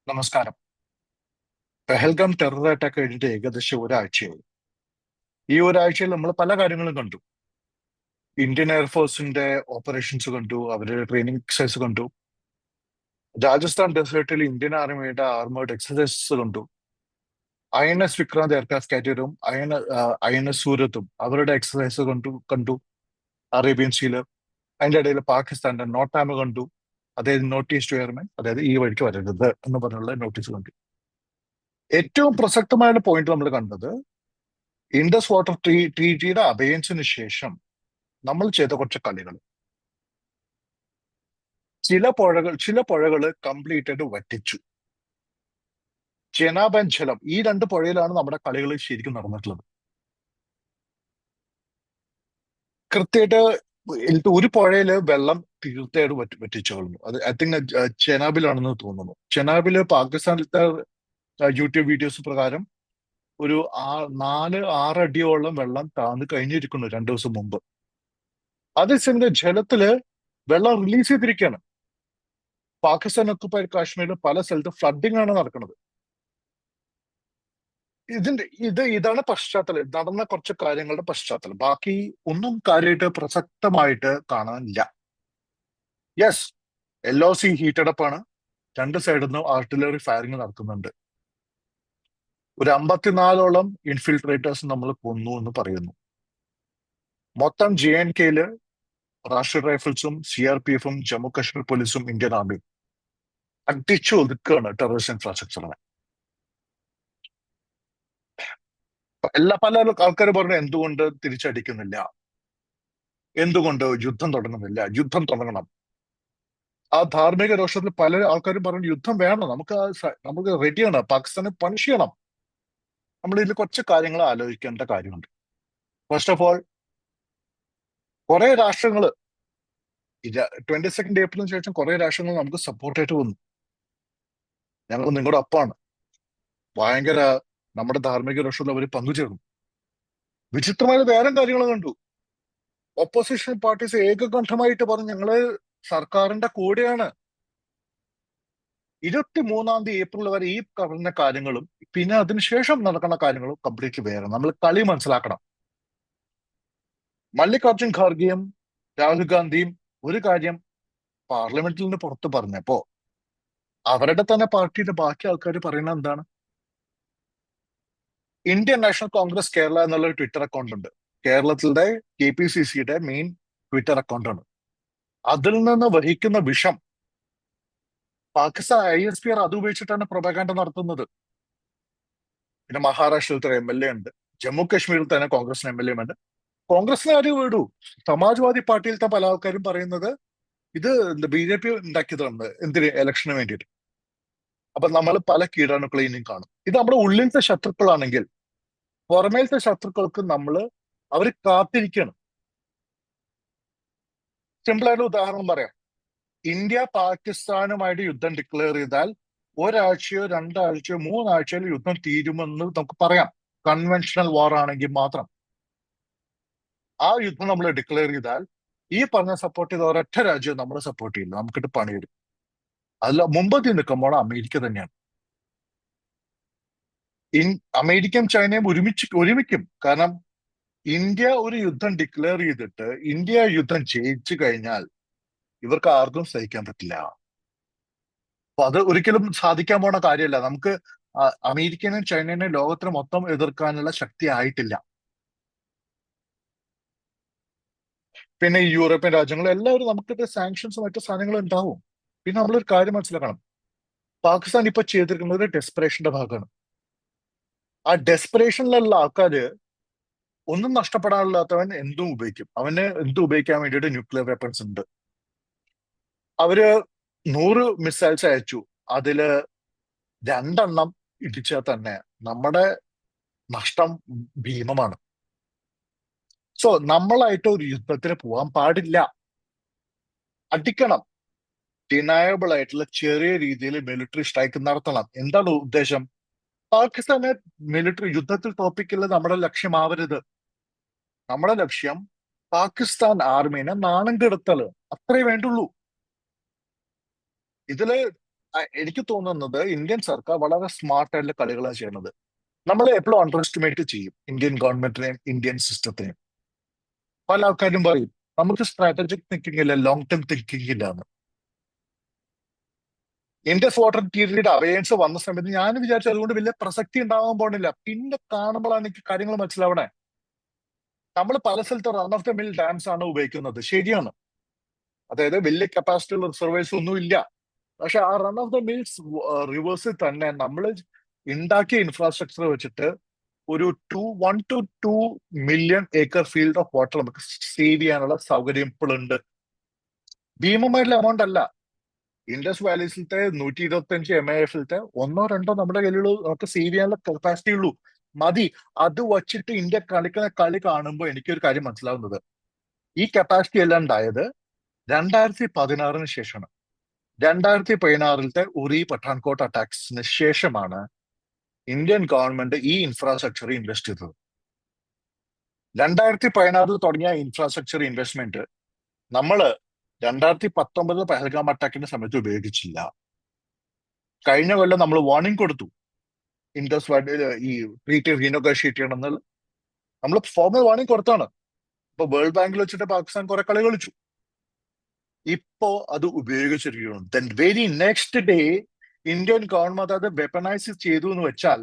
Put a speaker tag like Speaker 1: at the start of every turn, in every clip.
Speaker 1: നമസ്കാരം. Pahalgam terror attack കഴിഞ്ഞിട്ട് ഏകദേശം ഒരാഴ്ചയായി. ഈ ഒരാഴ്ചയിൽ നമ്മൾ പല കാര്യങ്ങളും കണ്ടു. ഇന്ത്യൻ എയർഫോഴ്സിന്റെ ഓപ്പറേഷൻസ് കണ്ടു, അവരുടെ ട്രെയിനിങ് എക്സസൈസ് കണ്ടു. രാജസ്ഥാൻ ഡെസേർട്ടിൽ ഇന്ത്യൻ ആർമിയുടെ ആർമേർഡ് എക്സസൈസസ് കണ്ടു. INS വിക്രാന്ത് എയർക്രാഫ്റ്റ് കാരിയറും INS സൂരത്തും അവരുടെ എക്സസൈസ് കണ്ടു അറേബ്യൻ സീല്. അതിന്റെ ഇടയിൽ പാകിസ്ഥാന്റെ നോട്ടാമ കണ്ടു, അതായത് നോട്ടീസ് ടു എയർമെൻ, അതായത് ഈ വഴിക്ക് വരരുത് എന്ന് പറഞ്ഞുള്ള നോട്ടീസ് കണ്ടു. ഏറ്റവും പ്രസക്തമായ പോയിന്റ് നമ്മൾ കണ്ടത് ഇൻഡസ് വാട്ടർ ട്രീറ്റിയുടെ അബയൻസിന് ശേഷം നമ്മൾ ചെയ്ത കുറച്ച് കളികൾ. ചില പുഴകൾ കംപ്ലീറ്റ് ആയിട്ട് വറ്റിച്ചു. ചെനാബ് ആൻഡ് ഝലം, ഈ രണ്ട് പുഴയിലാണ് നമ്മുടെ കളികൾ ശരിക്കും നടന്നിട്ടുള്ളത്. കൃത്യമായിട്ട് ഒരു പുഴയില് വെള്ളം തീർച്ചയായിട്ടും വറ്റിച്ചു കളഞ്ഞു. അത് ഐ തിങ്ക് ചെനാബിലാണെന്ന് തോന്നുന്നു. ചെനാബില് പാകിസ്ഥാനിലത്തെ യൂട്യൂബ് വീഡിയോസ് പ്രകാരം ഒരു 4-6 അടിയോളം വെള്ളം താഴ്ന്നു കഴിഞ്ഞിരിക്കുന്നു 2 ദിവസം മുമ്പ്. അതേസമയം ജലത്തില് വെള്ളം റിലീസ് ചെയ്തിരിക്കുകയാണ്. പാകിസ്ഥാൻ ഒക്കുപൈഡ് കാശ്മീരിൽ പല സ്ഥലത്ത് ഫ്ലഡിംഗ് ആണ് നടക്കുന്നത്. ഇതാണ് പശ്ചാത്തലം, നടന്ന കുറച്ച് കാര്യങ്ങളുടെ പശ്ചാത്തലം. ബാക്കി ഒന്നും കാര്യമായിട്ട് പ്രസക്തമായിട്ട് കാണാനില്ല. യെസ്, LOC ഹീറ്റഡ് അപ്പ് ആണ്. രണ്ട് സൈഡിൽ നിന്നും ആർട്ടിലറി ഫയറിംഗ് നടത്തുന്നുണ്ട്. ഒരു 54ഓളം ഇൻഫിൽട്രേറ്റേഴ്സ് നമ്മൾ കൊന്നു എന്ന് പറയുന്നു. മൊത്തം JNKയില് രാഷ്ട്രീയ റൈഫിൾസും CRPF-ഉം ജമ്മു കാശ്മീർ പോലീസും ഇന്ത്യൻ ആർമിയും അടിച്ചു ഒതുക്കുകയാണ് ടെററിസ്റ്റ് ഇൻഫ്രാസ്ട്രക്ചറിനെ. പല ആൾക്കാർ പറഞ്ഞു എന്തുകൊണ്ട് തിരിച്ചടിക്കുന്നില്ല, എന്തുകൊണ്ട് യുദ്ധം തുടങ്ങുന്നില്ല. യുദ്ധം തുടങ്ങണം. ആ ധാർമ്മിക രോഷത്തിൽ പല ആൾക്കാരും പറഞ്ഞു യുദ്ധം വേണം, നമുക്ക് റെഡിയാണ്, പാകിസ്ഥാനെ പണിഷ് ചെയ്യണം. നമ്മൾ ഇതിൽ കുറച്ച് കാര്യങ്ങൾ ആലോചിക്കേണ്ട കാര്യമുണ്ട്. ഫസ്റ്റ് ഓഫ് ഓൾ, കുറെ രാഷ്ട്രങ്ങൾ 22 ഏപ്രിലിന് ശേഷം കുറെ രാഷ്ട്രങ്ങൾ നമുക്ക് സപ്പോർട്ടായിട്ട് വന്നു. ഞങ്ങൾ നിങ്ങളുടെ ഒപ്പമാണ്. ഭയങ്കര നമ്മുടെ ധാർമ്മിക രോഷത്തിൽ അവർ പങ്കുചേർന്നു. വിചിത്രമായ വേറെ കാര്യങ്ങൾ കണ്ടു. ഓപ്പോസിഷൻ പാർട്ടീസ് ഏകകണ്ഠമായിട്ട് പറഞ്ഞു ഞങ്ങള് സർക്കാരിന്റെ കൂടെയാണ്. 23 ഏപ്രിൽ വരെ ഈ പറഞ്ഞ കാര്യങ്ങളും പിന്നെ അതിനുശേഷം നടക്കുന്ന കാര്യങ്ങളും കംപ്ലീറ്റ്ലി വേറെ. നമ്മൾ കളി മനസ്സിലാക്കണം. മല്ലികാർജുൻ ഖാർഗെയും രാഹുൽ ഗാന്ധിയും ഒരു കാര്യം പാർലമെന്റിൽ നിന്ന് പുറത്ത് പറഞ്ഞപ്പോ അവരുടെ തന്നെ പാർട്ടിയുടെ ബാക്കി ആൾക്കാർ പറയുന്നത് എന്താണ്? ഇന്ത്യൻ നാഷണൽ കോൺഗ്രസ് കേരള എന്നുള്ള ഒരു ട്വിറ്റർ അക്കൗണ്ട് ഉണ്ട്. കേരളത്തിലെ KPCCയുടെ മെയിൻ ട്വിറ്റർ അക്കൗണ്ടാണ്. അതിൽ നിന്ന് വഹിക്കുന്ന വിഷം പാകിസ്ഥാൻ ISPR അത് ഉപയോഗിച്ചിട്ടാണ് പ്രൊപഗാൻഡ നടത്തുന്നത്. പിന്നെ മഹാരാഷ്ട്രത്തിൽ MLA ഉണ്ട്, ജമ്മു കാശ്മീരിൽ തന്നെ കോൺഗ്രസിന് MLA ഉണ്ട്. കോൺഗ്രസിനെ ആരും വിടൂ, സമാജ്വാദി പാർട്ടിയിലത്തെ പല ആൾക്കാരും പറയുന്നത് ഇത് BJP ഉണ്ടാക്കിയതാണ് എന്തിന്, ഇലക്ഷന് വേണ്ടിയിട്ട്. അപ്പൊ നമ്മൾ പല കീടാണുക്കളെയും കാണും. ഇത് നമ്മുടെ ഉള്ളിലത്തെ ശത്രുക്കളാണെങ്കിൽ പുറമേലത്തെ ശത്രുക്കൾക്ക് അവർ കാത്തിരിക്കണം. സിമ്പിൾ ആയിട്ട് ഉദാഹരണം പറയാം. ഇന്ത്യ പാകിസ്ഥാനുമായിട്ട് യുദ്ധം ഡിക്ലെയർ ചെയ്താൽ ഒരാഴ്ചയോ 2 ആഴ്ചയോ 3 ആഴ്ചയോ യുദ്ധം തീരുമെന്ന് നമുക്ക് പറയാം. കൺവെൻഷണൽ വാർ ആണെങ്കിൽ മാത്രം. ആ യുദ്ധം നമ്മൾ ഡിക്ലെയർ ചെയ്താൽ ഈ പറഞ്ഞ സപ്പോർട്ട് ചെയ്ത ഒരൊറ്റ രാജ്യവും നമ്മളെ സപ്പോർട്ട് ചെയ്യില്ല, നമുക്കിട്ട് പണി വരും. അതിൽ മുമ്പത്തി നിൽക്കുമ്പോൾ അമേരിക്ക തന്നെയാണ്. അമേരിക്കയും ചൈനയും ഒരുമിക്കും. കാരണം ഇന്ത്യ ഒരു യുദ്ധം ഡിക്ലെയർ ചെയ്തിട്ട് ഇന്ത്യ യുദ്ധം ജയിച്ചു കഴിഞ്ഞാൽ ഇവർക്ക് ആർക്കും സഹിക്കാൻ പറ്റില്ല. അപ്പൊ അത് ഒരിക്കലും സാധിക്കാൻ പോണ കാര്യമല്ല. നമുക്ക് അമേരിക്കനും ചൈനയും ലോകത്തിന് മൊത്തം എതിർക്കാനുള്ള ശക്തി ആയിട്ടില്ല. പിന്നെ ഈ യൂറോപ്യൻ രാജ്യങ്ങൾ എല്ലാവരും നമുക്കിട്ട് സാങ്ഷൻസ് മറ്റു സാധനങ്ങളും ഉണ്ടാവും. പിന്നെ നമ്മളൊരു കാര്യം മനസ്സിലാക്കണം. പാകിസ്ഥാൻ ഇപ്പൊ ചെയ്തിരിക്കുന്നത് ഒരു ഡെസ്പറേഷന്റെ ഭാഗമാണ്. ആ ഡെസ്പറേഷനിലുള്ള ആൾക്കാര് ഒന്നും നഷ്ടപ്പെടാനില്ലാത്തവൻ എന്തും ഉപയോഗിക്കും. അവന് എന്തും ഉപയോഗിക്കാൻ വേണ്ടിയിട്ട് ന്യൂക്ലിയർ വെപ്പൺസ് ഉണ്ട്. അവര് 100 മിസൈൽസ് അയച്ചു, അതില് 2 എണ്ണം ഇടിച്ചാൽ തന്നെ നമ്മുടെ നഷ്ടം ഭീമമാണ്. സോ നമ്മളായിട്ട് ഒരു യുദ്ധത്തിന് പോകാൻ പാടില്ല. അടിക്കണം. ഡിനയബിൾ ആയിട്ടുള്ള ചെറിയ രീതിയിൽ മിലിറ്ററി സ്ട്രൈക്ക് നടത്തണം. എന്താണ് ഉദ്ദേശം? പാകിസ്ഥാനെ മിലിറ്ററി യുദ്ധത്തിൽ തോപ്പിക്കല് നമ്മുടെ ലക്ഷ്യമാവരുത്. നമ്മുടെ ലക്ഷ്യം പാകിസ്ഥാൻ ആർമീനെ നാണം കെടുത്തല്, അത്രേ വേണ്ടുള്ളൂ. ഇതില് എനിക്ക് തോന്നുന്നത് ഇന്ത്യൻ സർക്കാർ വളരെ സ്മാർട്ട് ആയിട്ടുള്ള കളികളാണ് ചെയ്യുന്നത്. നമ്മൾ എപ്പോഴും അണ്ടർ എസ്റ്റിമേറ്റ് ചെയ്യും ഇന്ത്യൻ ഗവൺമെന്റിനെയും ഇന്ത്യൻ സിസ്റ്റത്തിനെയും. പല ആൾക്കാരും പറയും നമുക്ക് സ്ട്രാറ്റജിക് തിങ്കിങ് ഇല്ല, ലോങ് ടേം തിങ്കിങ് ഇല്ലാന്ന്. ഇൻഡസ് വാട്ടർ പീരീഡ് അവയൻസ് വന്ന സമയത്ത് ഞാൻ വിചാരിച്ചു അതുകൊണ്ട് വലിയ പ്രസക്തി ഉണ്ടാവാൻ പോണില്ല. പിന്നെ കാണുമ്പോഴാണ് എനിക്ക് കാര്യങ്ങൾ മനസ്സിലാവണേ. നമ്മൾ പല സ്ഥലത്ത് run off the mill dams ആണ് ഉപയോഗിക്കുന്നത്, ശരിയാണ്. അതായത് വലിയ കപ്പാസിറ്റി ഉള്ള റിസർവേഴ്സ് ഒന്നും ഇല്ല. പക്ഷെ ആ റൺ ഓഫ് ദ മിൽസ് റിവേഴ്സിൽ തന്നെ നമ്മൾ ഉണ്ടാക്കിയ ഇൻഫ്രാസ്ട്രക്ചർ വെച്ചിട്ട് ഒരു 1 to 2 million acre field of water നമുക്ക് സേവ് ചെയ്യാനുള്ള സൗകര്യം ഇപ്പോഴുണ്ട്. ഭീമമായിട്ടുള്ള എമൗണ്ട് അല്ല. ഇൻഡസ് വാലീസിലത്തെ 125 MIF-ലത്തെ ഒന്നോ രണ്ടോ നമ്മുടെ കയ്യിലുള്ള നമുക്ക് സേവ് ചെയ്യാനുള്ള കപ്പാസിറ്റി ഉള്ളൂ. മതി. അത് വച്ചിട്ട് ഇന്ത്യ കളിക്കുന്ന കളി കാണുമ്പോൾ എനിക്കൊരു കാര്യം മനസ്സിലാവുന്നത്, ഈ കപ്പാസിറ്റി എല്ലാം ഉണ്ടായത് 2016 ശേഷമാണ്. 2016-ത്തെ ഉറി പഠാൻകോട്ട് അറ്റാക്സിന് ശേഷമാണ് ഇന്ത്യൻ ഗവൺമെന്റ് ഈ ഇൻഫ്രാസ്ട്രക്ചർ ഇൻവെസ്റ്റ് ചെയ്തത്. 2016 തുടങ്ങിയ ഇൻഫ്രാസ്ട്രക്ചർ ഇൻവെസ്റ്റ്മെന്റ് നമ്മള് 2019 പഹൽഗാം അറ്റാക്കിന്റെ സമയത്ത് ഉപയോഗിച്ചില്ല. കഴിഞ്ഞ കൊല്ലം നമ്മൾ വാർണിംഗ് കൊടുത്തു ഇൻഡസ് ഈ ട്രീറ്റി റീനെഗോഷിയേറ്റ് ചെയ്യണമെന്ന്. നമ്മൾ ഫോർമൽ വാർണിംഗ് കൊടുത്താണ്. ഇപ്പൊ വേൾഡ് ബാങ്കിൽ വെച്ചിട്ട് പാകിസ്ഥാൻ കുറെ കളി കളിച്ചു. ഇപ്പോ അത് ഉപയോഗിച്ചിരിക്കുന്നു. Then very next day Indian government അത് വെപ്പണൈസ് ചെയ്തു എന്ന് വെച്ചാൽ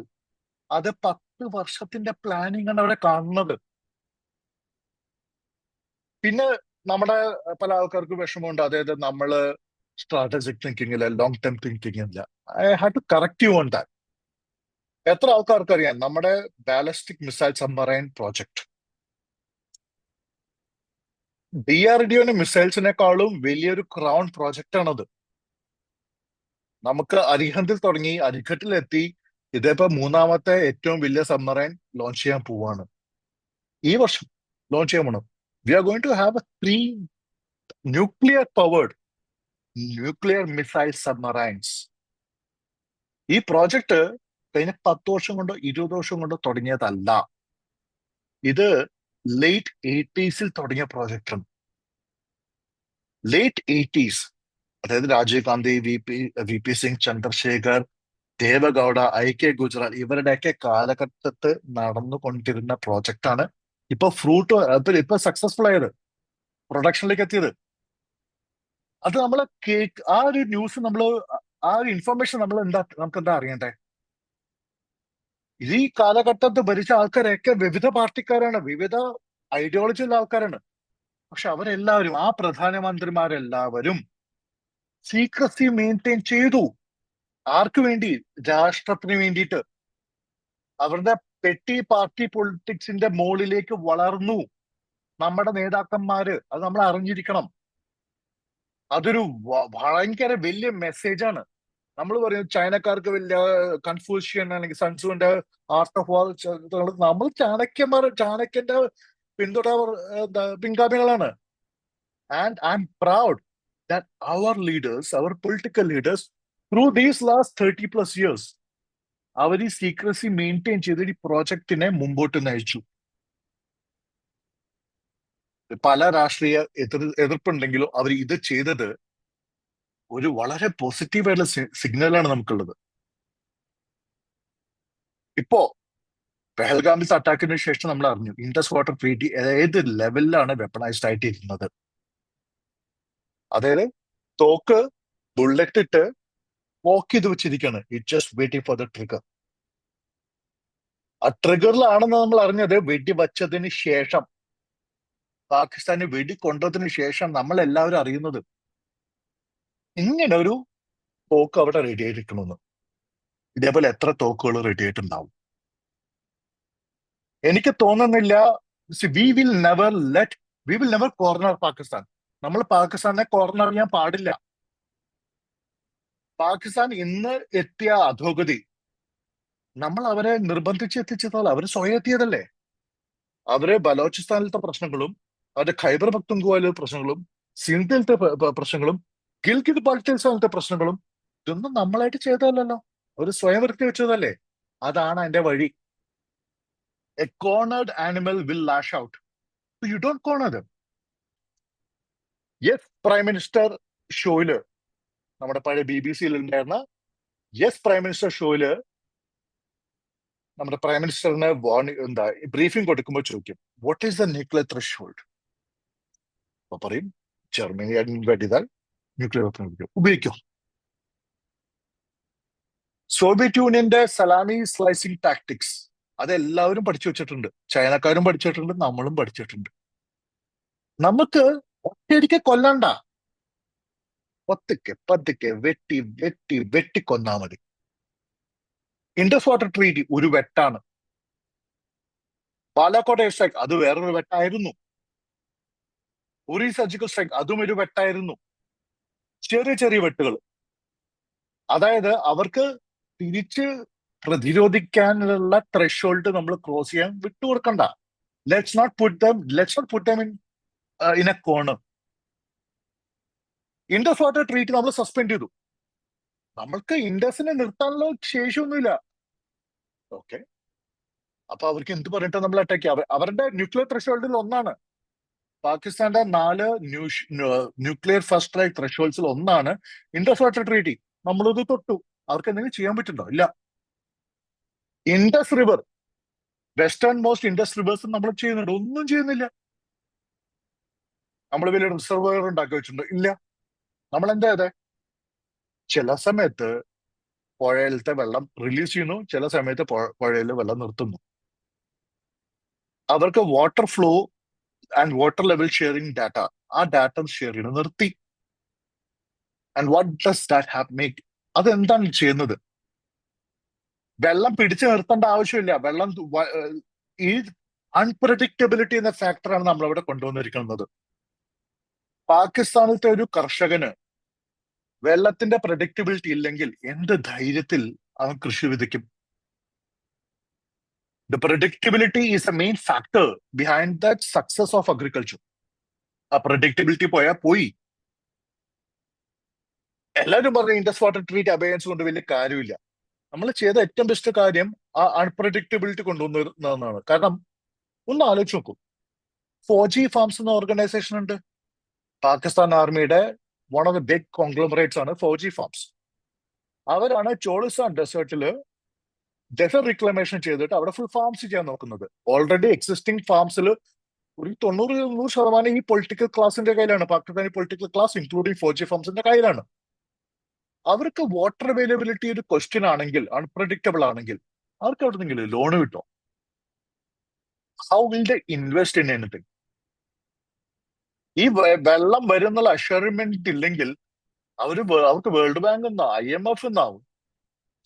Speaker 1: അത് 10 വർഷത്തിന്റെ പ്ലാനിങ് ആണ് അവിടെ കാണുന്നത്. പിന്നെ നമ്മുടെ പല ആൾക്കാർക്ക് വിഷമമുണ്ട്, അതായത് നമ്മള് സ്ട്രാറ്റജിക് തിങ്കിങ് ഇല്ല, ലോങ് ടേം തിങ്കിങ് ഇല്ല. I have to correct you on that. എത്ര ആൾക്കാർക്ക് അറിയാം നമ്മുടെ ballistic missile submarine project DRDO മിസൈൽസിനെക്കാളും വലിയൊരു ക്രൗൺ പ്രോജക്റ്റ് ആണത്. നമുക്ക് അരിഹന്തിൽ തുടങ്ങി അരിഘട്ടിലെത്തി ഇതേപ്പോ 3ാമത്തെ ഏറ്റവും വലിയ സബ്മറൈൻ ലോഞ്ച് ചെയ്യാൻ പോവാണ്. ഈ വർഷം ലോഞ്ച് ചെയ്യാൻ പോകണം. We are going to have 3 nuclear powered nuclear missile submarines. ഈ പ്രോജക്റ്റ് കഴിഞ്ഞ 10 വർഷം കൊണ്ടോ 20 വർഷം കൊണ്ടോ തുടങ്ങിയതല്ല. ഇത് ലേറ്റ് 80s തുടങ്ങിയ പ്രോജക്റ്റാണ്. ലേറ്റ് 80s, അതായത് Rajeev Gandhi, V P Singh, Chandrasekhar, Deve Gowda, IK Gujral ഇവരുടെയൊക്കെ കാലഘട്ടത്ത് നടന്നുകൊണ്ടിരുന്ന പ്രോജക്റ്റാണ് ഇപ്പൊ ഇപ്പൊ സക്സസ്ഫുൾ ആയത്, പ്രൊഡക്ഷനിലേക്ക് എത്തിയത്. അത് നമ്മൾ ആ ഒരു ന്യൂസ് ആ ഒരു ഇൻഫർമേഷൻ നമുക്ക് എന്താ അറിയണ്ടേ? ഈ കാലഘട്ടത്ത് ഭരിച്ച ആൾക്കാരൊക്കെ വിവിധ പാർട്ടിക്കാരാണ്, വിവിധ ഐഡിയോളജി ഉള്ള ആൾക്കാരാണ്. പക്ഷെ അവരെല്ലാവരും, ആ പ്രധാനമന്ത്രിമാരെല്ലാവരും സീക്രസി മെയിൻറ്റെയിൻ ചെയ്തു. ആർക്ക് വേണ്ടി? രാഷ്ട്രത്തിന് വേണ്ടിയിട്ട്. അവരുടെ പെട്ടി പാർട്ടി പൊളിറ്റിക്സിന്റെ മുകളിലേക്ക് വളർന്നു നമ്മുടെ നേതാക്കന്മാര്. അത് നമ്മൾ അറിഞ്ഞിരിക്കണം. അതൊരു ഭയങ്കര വലിയ മെസ്സേജാണ്. നമ്മൾ പറയും ചൈനക്കാർക്ക് വലിയ കൺഫ്യൂഷ്യൻ അല്ലെങ്കിൽ സൺസുവിന്റെ ആർട്ട് ഓഫ് വാർ. നമ്മൾ ചാണക്യന്റെ പിൻഗാമികളാണ്. And I am proud that our political leaders through these last 30+ years അവർ ഈ സീക്രസി മെയിൻറ്റെയിൻ ചെയ്ത് ഈ പ്രോജക്റ്റിനെ മുമ്പോട്ട് നയിച്ചു. പല രാഷ്ട്രീയ എതിർപ്പുണ്ടെങ്കിലും അവർ ഇത് ചെയ്തത് ഒരു വളരെ പോസിറ്റീവായിട്ടുള്ള സിഗ്നലാണ് നമുക്കുള്ളത്. ഇപ്പോ പെഹൽഗാമിസ് അറ്റാക്കിന് ശേഷം നമ്മൾ അറിഞ്ഞു ഇൻഡസ് വാട്ടർ ട്രീറ്റി ഏത് ലെവലിലാണ് വെപ്പണൈസ്ഡ് ആയിട്ട് ഇരുന്നത്. അതായത് തോക്ക് ബുള്ളറ്റ് ഇട്ട് പോക്ക് ചെയ്ത് വെച്ചിരിക്കുകയാണ്. It just waiting for the trigger. ആ ട്രിഗറിലാണെന്ന് നമ്മൾ അറിഞ്ഞത് വെടിവച്ചതിന് ശേഷം, പാകിസ്ഥാന് വെടിക്കൊണ്ടതിന് ശേഷം നമ്മൾ എല്ലാവരും അറിയുന്നത്. ഇങ്ങനെ ഒരു തോക്ക് അവിടെ റെഡി ആയിരിക്കണമെന്ന്. ഇതേപോലെ എത്ര തോക്കുകൾ റെഡി ആയിട്ടുണ്ടാവും? എനിക്ക് തോന്നുന്നില്ല. We will never corner Pakistan. നമ്മൾ പാകിസ്ഥാനെ കോർണർ ചെയ്യാൻ പാടില്ല. പാകിസ്ഥാൻ ഇന്ന് എത്തിയ അധോഗതി നമ്മൾ അവരെ നിർബന്ധിച്ച് എത്തിച്ചതല്ല, അവർ സ്വയം എത്തിയതല്ലേ. അവര് ബലോചിസ്ഥാനിലത്തെ പ്രശ്നങ്ങളും അവരുടെ ഖൈബർ പക്തുൻഖ്വയിലെ പ്രശ്നങ്ങളും സിന്ധിലത്തെ പ്രശ്നങ്ങളും ഗിൽഗിത് ബാൾട്ടിസ്ഥാനിലത്തെ പ്രശ്നങ്ങളും ഇതൊന്നും നമ്മളായിട്ട് ചെയ്തതല്ലല്ലോ, അവർ സ്വയം വരുത്തി വെച്ചതല്ലേ. അതാണ് അതിന്റെ വഴി. A cornered animal will lash out. You don't corner them. Yes, prime minister ഷോയില് നമ്മുടെ പഴയ BBC ഉണ്ടായിരുന്ന യെസ് പ്രൈം മിനിസ്റ്റർ ഷോയില് നമ്മുടെ പ്രൈം മിനിസ്റ്ററിന് എന്താ ബ്രീഫിംഗ് കൊടുക്കുമ്പോൾ ചോദിക്കും, what is the nuclear threshold? അപ്പൊ പറയും, ജർമ്മനി ഇൻവൈറ്റ് ചെയ്താൽ ന്യൂക്ലിയർ വെപ്പൺ ഉപയോഗിക്കും. സോവിയറ്റ് യൂണിയന്റെ സലാമി സ്ലൈസിംഗ് ടാക്ടിക്സ് അതെല്ലാവരും പഠിച്ചു വെച്ചിട്ടുണ്ട്. ചൈനക്കാരും പഠിച്ചിട്ടുണ്ട്, നമ്മളും പഠിച്ചിട്ടുണ്ട്. നമുക്ക് ഒറ്റയടിക്ക് കൊല്ലണ്ട, പതുക്കെ പതുക്കെ വെട്ടി വെട്ടി വെട്ടി കൊന്നാ മതി. ഇൻഡസ് വാട്ടർ ട്രീറ്റി ഒരു വെട്ടാണ്. ബാലാക്കോട്ട് എയർ സ്ട്രൈക്ക് അത് വേറൊരു വെട്ടായിരുന്നു. ഉറി സർജിക്കൽ സ്ട്രൈക്ക് അതും ഒരു വെട്ടായിരുന്നു. ചെറിയ ചെറിയ വെട്ടുകൾ. അതായത് അവർക്ക് തിരിച്ച് പ്രതിരോധിക്കാനുള്ള ത്രഷോൾഡ് നമ്മൾ ക്രോസ് ചെയ്യാൻ വിട്ടുകൊടുക്കണ്ട. Let's not put them in a corner. Indus water treaty നമ്മൾ സസ്പെൻഡ് ചെയ്തു. നമ്മൾക്ക് ഇൻഡസിനെ നിർത്താനുള്ള ശേഷിയൊന്നുമില്ല. ഓക്കെ, അപ്പൊ അവർക്ക് എന്ത് പറഞ്ഞിട്ട് നമ്മൾ അറ്റാക്ക് ചെയ്യാം? അവരുടെ ന്യൂക്ലിയർ ത്രഷോൾഡിൽ ഒന്നാണ്. പാകിസ്ഥാന്റെ 4 ന്യൂക്ലിയർ ഫസ്റ്റ് സ്ട്രൈക്ക് ത്രഷോൾഡ്സിൽ ഒന്നാണ് ഇൻഡസ് വാട്ടർ ട്രീറ്റി. നമ്മളത് തൊട്ടു. അവർക്ക് എന്തെങ്കിലും ചെയ്യാൻ പറ്റുണ്ടോ? ഇല്ല. Indus river, western most Indus rivers നമ്മൾ ചെയ്യുന്നുണ്ട്, ഒന്നും ചെയ്യുന്നില്ല. നമ്മൾ വലിയ റിസർവർ ഉണ്ടാക്കി വെച്ചിട്ടുണ്ടോ? ഇല്ല. നമ്മൾ എന്താ അതെ, ചില സമയത്ത് പുഴയിലത്തെ വെള്ളം റിലീസ് ചെയ്യുന്നു, ചില സമയത്ത് പുഴയിൽ വെള്ളം നിർത്തുന്നു. അവർക്ക് water flow and water level sharing data, ആ ഡാറ്റ ഷെയർ ചെയ്യുന്നത് നിർത്തി. And what does that have make? അതെന്താണ് ചെയ്യുന്നത്? വെള്ളം പിടിച്ചു നിർത്തേണ്ട ആവശ്യമില്ല. വെള്ളം ഈ അൺപ്രഡിക്റ്റബിലിറ്റി എന്ന ഫാക്ടറാണ് നമ്മളവിടെ കൊണ്ടുവന്നിരിക്കുന്നത്. പാകിസ്ഥാനിലത്തെ ഒരു കർഷകന് വെള്ളത്തിന്റെ പ്രഡിക്റ്റബിലിറ്റി ഇല്ലെങ്കിൽ എന്ത് ധൈര്യത്തിൽ അവൻ കൃഷി വിതയ്ക്കും? The predictability is a main factor behind the success of agriculture. ആ പ്രഡിക്റ്റബിലിറ്റി പോയി. എല്ലാവരും പറഞ്ഞ ഇൻഡസ് വാട്ടർ ട്രീറ്റ് അബയൻസ് കൊണ്ട് വലിയ കാര്യമില്ല. നമ്മൾ ചെയ്ത ഏറ്റവും ബെസ്റ്റ് കാര്യം ആ അൺപ്രഡിക്റ്റബിലിറ്റി കൊണ്ടുവന്നതാണ്. കാരണം ഒന്ന് ആലോചിച്ച് നോക്കൂ, ഫോജി ഫാംസ് എന്ന ഓർഗനൈസേഷൻ ഉണ്ട്. പാകിസ്ഥാൻ ആർമിയുടെ വൺ ഓഫ് ദ ബിഗ് കോൺഗ്ലോമറേറ്റ്സ് ആണ് ഫോജി ഫാംസ്. അവരാണ് ചോളിസ്ഥാൻ ഡെസേർട്ടില് ഡെസേർട്ട് റിക്ലമേഷൻ ചെയ്തിട്ട് അവിടെ ഫുൾ ഫാംസ് ചെയ്യാൻ നോക്കുന്നത്. ഓൾറെഡി എക്സിസ്റ്റിംഗ് ഫാംസിൽ ഒരു 90-100% ഈ പൊളിറ്റിക്കൽ ക്ലാസിന്റെ കയ്യിലാണ്. പാകിസ്ഥാനി പൊളിറ്റിക്കൽ ക്ലാസ് ഇൻക്ലൂഡിംഗ് ഫോജി ഫാംസിന്റെ കയ്യിലാണ്. അവർക്ക് വാട്ടർ അവൈലബിലിറ്റി ഒരു ക്വസ്റ്റ്യൻ ആണെങ്കിൽ, അൺപ്രഡിക്റ്റബിൾ ആണെങ്കിൽ, അവർക്ക് അവിടെ നിന്നെങ്കിലും ലോണ് കിട്ടോ? How will the invest in anything? ഈ വെള്ളം വരുന്നുള്ള അഷർമെന്റ് ഇല്ലെങ്കിൽ അവർക്ക് വേൾഡ് ബാങ്ക് എന്നോ IMF എന്നാവും,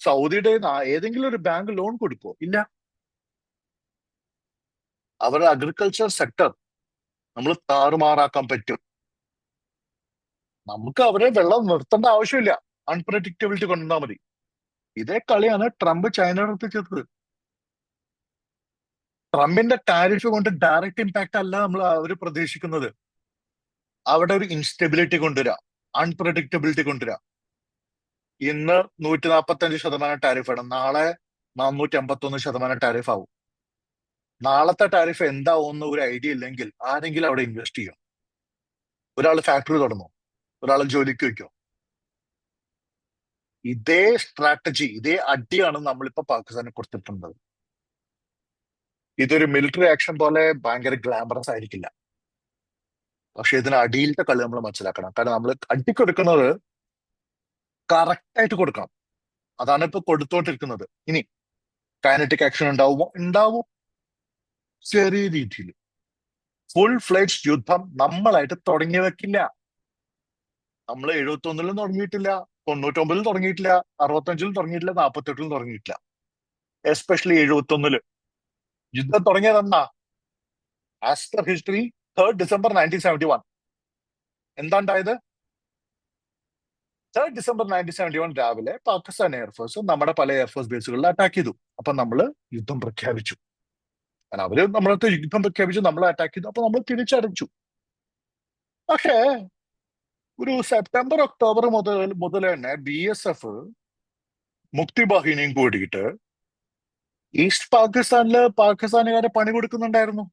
Speaker 1: സൗദിയുടെ ഏതെങ്കിലും ഒരു ബാങ്ക് ലോൺ കൊടുക്കുമോ? ഇല്ല. അവരുടെ അഗ്രികൾച്ചർ സെക്ടർ നമ്മൾ താറുമാറാക്കാൻ പറ്റും. നമുക്ക് അവരെ വെള്ളം നിർത്തേണ്ട ആവശ്യമില്ല, അൺപ്രഡിക്റ്റബിലിറ്റി കൊണ്ടുവന്നാൽ മതി. ഇതേ കളിയാണ് ട്രംപ് ചൈനയുടെ ചെയ്തത്. ട്രംപിന്റെ ടാരിഫ് കൊണ്ട് ഡയറക്റ്റ് ഇമ്പാക്ട് അല്ല അവർ പ്രതീക്ഷിക്കുന്നത്. അവിടെ ഒരു ഇൻസ്റ്റെബിലിറ്റി കൊണ്ടുവരാം, അൺപ്രഡിക്റ്റബിലിറ്റി കൊണ്ടുവരാം. ഇന്ന് 145% ടാരിഫാണ്, നാളെ 451% ടാരിഫ് ആവും. നാളത്തെ ടാരിഫ് എന്താവുമെന്ന് ഒരു ഐഡിയ ഇല്ലെങ്കിൽ ആരെങ്കിലും അവിടെ ഇൻവെസ്റ്റ് ചെയ്യും? ഒരാൾ ഫാക്ടറി തുടങ്ങും, ഒരാൾ ജോലിക്ക് വയ്ക്കും. ഇതേ സ്ട്രാറ്റജി, ഇതേ അടിയാണ് നമ്മളിപ്പോ പാകിസ്ഥാന് കൊടുത്തിട്ടുള്ളത്. ഇതൊരു മിലിറ്ററി ആക്ഷൻ പോലെ ഭയങ്കര ഗ്ലാമറസ് ആയിരിക്കില്ല, പക്ഷെ ഇതിന് അടിയിലത്തെ കളി നമ്മൾ മനസ്സിലാക്കണം. കാരണം നമ്മൾ അടിക്കൊടുക്കുന്നത് കറക്റ്റ് ആയിട്ട് കൊടുക്കണം. അതാണ് ഇപ്പൊ കൊടുത്തോണ്ടിരിക്കുന്നത്. ഇനി കൈനറ്റിക് ആക്ഷൻ ഉണ്ടാവുമോ? ഉണ്ടാവും, ചെറിയ രീതിയിൽ. ഫുൾ ഫ്ലെഡ്ജ് യുദ്ധം നമ്മളായിട്ട് തുടങ്ങി വെക്കില്ല. നമ്മൾ 71-ലും തുടങ്ങിയിട്ടില്ല, 99-ലും തുടങ്ങിയിട്ടില്ല, 65-ലും തുടങ്ങിയിട്ടില്ല, 48-ലും തുടങ്ങിയിട്ടില്ല. എസ്പെഷ്യലി 71-ല് യുദ്ധം തുടങ്ങിയതെന്നാ? As per history 3rd December 1971. എന്താണ്ടായത്? 3rd December 1971 രാവിലെ പാകിസ്ഥാൻ എയർഫോഴ്സ് നമ്മുടെ പല എയർഫോഴ്സ് ബേസുകളിൽ അറ്റാക്ക് ചെയ്തു. അപ്പൊ നമ്മൾ യുദ്ധം പ്രഖ്യാപിച്ചു. കാരണം അവര് നമ്മളടുത്ത് യുദ്ധം പ്രഖ്യാപിച്ചു, നമ്മളെ അറ്റാക്ക് ചെയ്തു, അപ്പൊ നമ്മൾ തിരിച്ചടിച്ചു. പക്ഷേ ഒരു സെപ്റ്റംബർ ഒക്ടോബർ മുതൽ തന്നെ BSF മുക്തി ബാഹിനിയും കൂടിയിട്ട് ഈസ്റ്റ് പാകിസ്ഥാനില് പാകിസ്ഥാനുകാരെ പണി കൊടുക്കുന്നുണ്ടായിരുന്നു.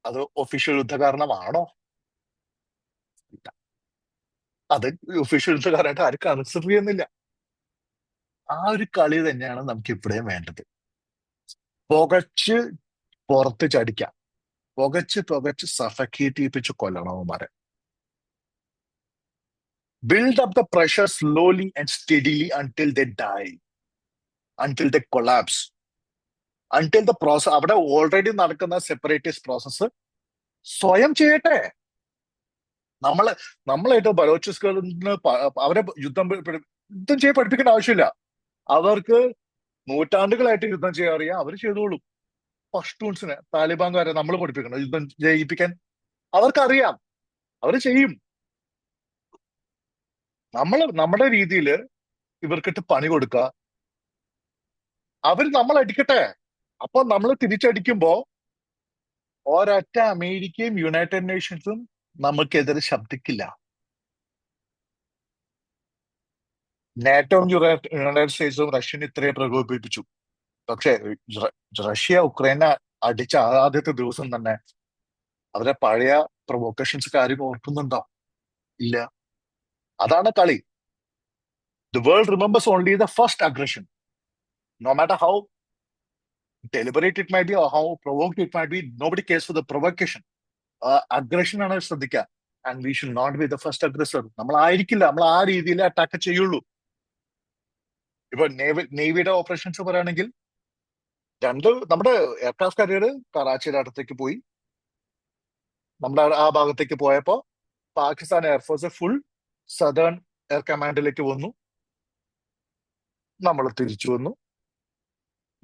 Speaker 1: അത് ഒഫീഷ്യൽ യുദ്ധ കാരണമാണോ? അത് ഒഫീഷ്യൽസുകാരായിട്ട് ആരും കൺസിഡർ ചെയ്യുന്നില്ല. ആ ഒരു കളി തന്നെയാണ് നമുക്ക് ഇവിടെയും വേണ്ടത്. പുകച്ച് പുറത്ത് ചടിക്കാം, പുകച്ച് പുകച്ച് സഫക്കേറ്റ് ചെയ്യിപ്പിച്ച് കൊല്ലണവന്മാരെ. Build up the pressure slowly and steadily until they die, until they collapse, until the process. അവിടെ ഓൾറെഡി നടക്കുന്ന സെപ്പറേറ്റിസ്റ്റ് പ്രോസസ്സ് സ്വയം ചെയ്യട്ടെ. നമ്മള് നമ്മളായിട്ട് ബലോച്ചിസ്കളിന് അവരെ യുദ്ധം ചെയ്യാൻ പഠിപ്പിക്കേണ്ട ആവശ്യമില്ല. അവർക്ക് നൂറ്റാണ്ടുകളായിട്ട് യുദ്ധം ചെയ്യാൻ അറിയാം, അവർ ചെയ്തോളും. പഷ്തൂൺസിനെ താലിബാൻകാരെ നമ്മൾ പഠിപ്പിക്കണം യുദ്ധം ജയിപ്പിക്കാൻ. അവർക്കറിയാം, അവർ ചെയ്യും. നമ്മൾ നമ്മുടെ രീതിയിൽ ഇവർക്കിട്ട് പണി കൊടുക്കുക, അവർ നമ്മൾ അടിക്കട്ടെ. അപ്പൊ നമ്മൾ തിരിച്ചടിക്കുമ്പോ ഒരൊറ്റ അമേരിക്കയും യുണൈറ്റഡ് നേഷൻസും നമുക്കെതിരെ ശബ്ദിക്കില്ല. നാറ്റോയും യുണൈറ്റഡ് സ്റ്റേറ്റ്സും റഷ്യൻ ഇത്രയും പ്രകോപിപ്പിച്ചു. പക്ഷെ റഷ്യ ഉക്രൈനെ അടിച്ച ആദ്യത്തെ ദിവസം തന്നെ അവരെ പഴയ പ്രൊവോക്കേഷൻസ് കാര്യം ഓർക്കുന്നുണ്ടോ? ഇല്ല. അതാണ് കളി. The world remembers only the first aggression. No matter how deliberate it may be, how provoked it may be, nobody cares for the provocation. Aggression ആണ് ശ്രദ്ധിക്കുക. And we should not be the first aggressor. നമ്മൾ ആയിരിക്കില്ല, നമ്മൾ ആ രീതിയിൽ attack ചെയ്യുള്ളൂ. ഇപ്പൊ നേവിയുടെ operations പറയുകയാണെങ്കിൽ നമ്മുടെ എയർക്രാഫ്റ്റ് കാരിയർ കറാച്ചിയുടെ അടുത്തേക്ക് പോയി. നമ്മുടെ ആ ഭാഗത്തേക്ക് പോയപ്പോ Pakistan air force full southern air കമാൻഡിലേക്ക് വന്നു. നമ്മൾ തിരിച്ചു വന്നു.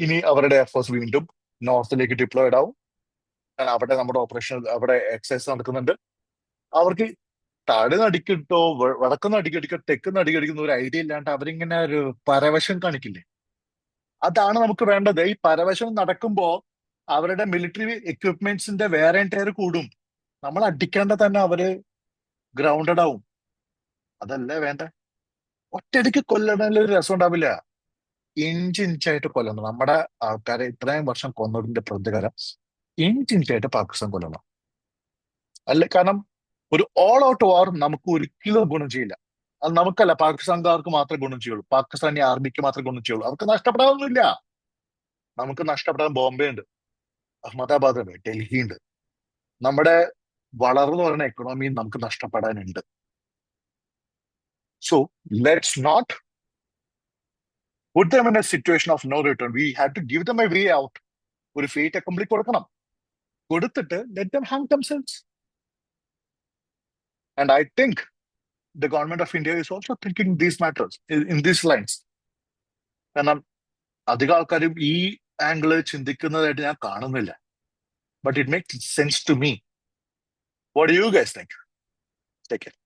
Speaker 1: ഇനി അവരുടെ എയർഫോഴ്സ് വീണ്ടും നോർത്തിലേക്ക് ഡിപ്ലോയിഡ് ആവും. അവിടെ നമ്മുടെ ഓപ്പറേഷൻ, അവിടെ എക്സസൈസ് നടക്കുന്നുണ്ട്. അവർക്ക് താഴെ നടിക്കിട്ടോ വടക്കുന്ന അടിക്കടിക്കോ തെക്കുന്ന അടിക്കടിക്കുന്ന ഒരു ഐഡിയ ഇല്ലാണ്ട് അവരിങ്ങനെ ഒരു പരവശം കാണിക്കില്ലേ? അതാണ് നമുക്ക് വേണ്ടത്. ഈ പരവശം നടക്കുമ്പോ അവരുടെ മിലിറ്ററി എക്വിപ്മെന്റ്സിന്റെ വേറെ ടയർ കൂടും. നമ്മൾ അടിക്കേണ്ട തന്നെ അവര് ഗ്രൗണ്ടഡ് ആവും. അതല്ലേ വേണ്ട. ഒറ്റയടിക്ക് കൊല്ലണതിൽ ഒരു രസം ഉണ്ടാവില്ല. ഇഞ്ചിഞ്ചായിട്ട് കൊല്ലണം. നമ്മുടെ ആൾക്കാരെ ഇത്രയും വർഷം കൊന്നതിന്റെ പ്രതികാരം ഇഞ്ചിഞ്ചായിട്ട് പാകിസ്ഥാൻ കൊല്ലണം. അല്ല, കാരണം ഒരു ഓൾ ഔട്ട് വാർ നമുക്ക് ഒരിക്കലും ഗുണം ചെയ്യില്ല. അത് നമുക്കല്ല, പാകിസ്ഥാൻകാർക്ക് മാത്രമേ ഗുണം ചെയ്യുള്ളൂ. പാകിസ്ഥാനി ആർമിക്ക് മാത്രമേ ഗുണം ചെയ്യുള്ളൂ. അവർക്ക് നഷ്ടപ്പെടാനൊന്നുമില്ല. നമുക്ക് നഷ്ടപ്പെടാൻ ബോംബെ ഉണ്ട്, അഹമ്മദാബാദ് ഉണ്ട്, ഡൽഹി ഉണ്ട്. നമ്മുടെ വളർന്നു വരുന്ന എക്കണോമി നമുക്ക് നഷ്ടപ്പെടാനുണ്ട്. So let's not put them in a situation of no return. We had to give them a way out. ഒരു ഫേറ്റ് അക്കംപ്ലി കൊടുക്കണം. കൊടുത്തിട്ട് let them hang themselves. And I think the government of India is also thinking these matters in these lines. കാരണം അധികം ആൾക്കാരും ഈ angle ചിന്തിക്കുന്നതായിട്ട് ഞാൻ കാണുന്നില്ല. But it makes sense to me. What do you guys think? Take care.